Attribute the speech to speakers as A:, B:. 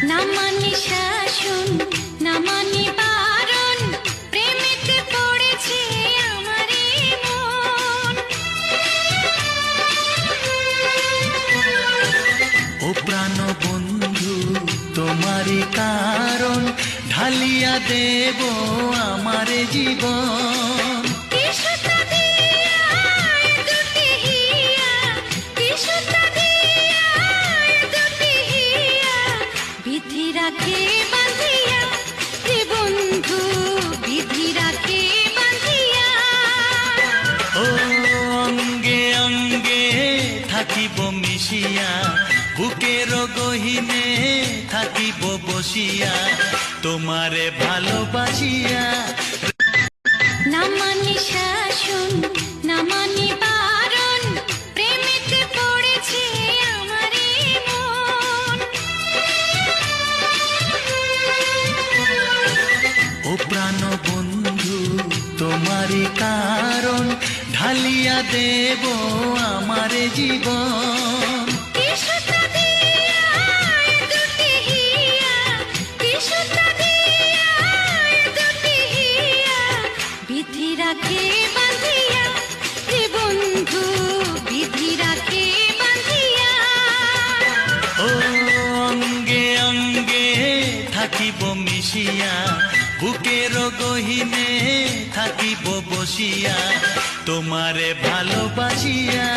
A: না মানি শাসন না মানি বারণ, প্রেমেতে পড়েছে আমারে মন।
B: ও প্রাণ বন্ধু তোমারই কারণ, ঢালিয়া দেব আমারে জীবন।
A: বিধি রাখে বাঁধিয়া রে বন্ধু, বিধি রাখে বাঁধিয়া।
B: ও অঙ্গে অঙ্গে থাকিব মিশিয়া, বুকের গহিনে থাকিব বসিয়া, তোমারে ভালোবাসিয়া।
A: না মানি শাসন না মানি বারণ, প্রেমেতে পড়েছে আমারে মন।
B: ও প্রাণ বন্ধু তোমারই কারণ, ঢালিয়া দেব আমারে জীবন।
A: বিধি রাখে বাঁধিয়া রে বন্ধু, বিধি রাখে বাঁধিয়া।
B: ও অঙ্গে অঙ্গে থাকিব মিশিয়া, বুকের গহিনে থাকিব বসিয়া, তোমারে ভালোবাসিয়া।